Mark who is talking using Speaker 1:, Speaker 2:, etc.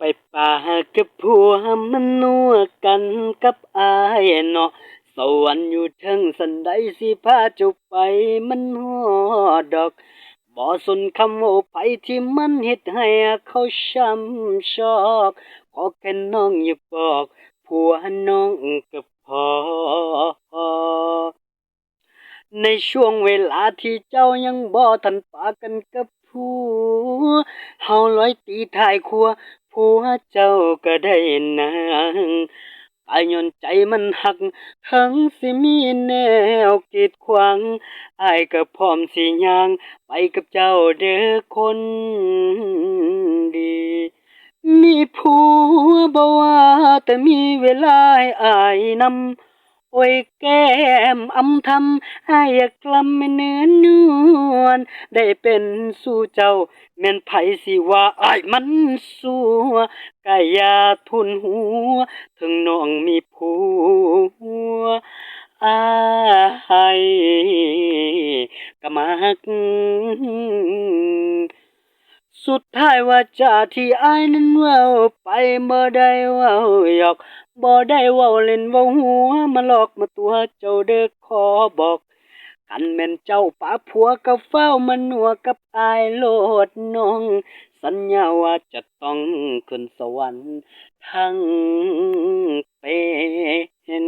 Speaker 1: ไปป่ากับผัวมันนัวกันกับอายเนาะสวรรค์อยู่เทิงสันใดสิพาเจ้าไปมันฮอดดอกบ่สนคำโอ้ไผที่มันเฮ็ดให้เขาช้ำชอกขอแค่น้องอย่าบอกผัวน้องก็พอ ในช่วงเวลาที่เจ้ายังบ่ทันปากันกับผัวเฮาลอยตีท้ายครัวผัวเจ้าก็ได้นางตายย้อนใจมันหักทั้งสิมีแนวกีดขวางอ้ายก็พร้อมสิย่างไปกับเจ้าเด้อคนดี มีผัวบ่ว่าแต่มีเวลาให้อายนำโอ้ยแก้มอำทำอ้ายอยากกลำไม่เนื้อนวลได้เป็นสู่เจ้าแม่นไผสิว่าอ้ายมันสัวกะอย่าทุนหัวถึงน้องมีผัวอายก็มัก สุดท้ายว่าจาที่อ้ายนั้นเว้าไปบ่ได้เว้าหยอกบ่ได้เว้าเล่นเว้าหัวมาหลอกมาตัวเจ้าเด้อขอบอกกันแม่นเจ้าปาผัวก็เฝ้ามานัวกับอายโลดน้องสัญญาว่าจะต้องขึ้นสวรรค์ทั้งเป็น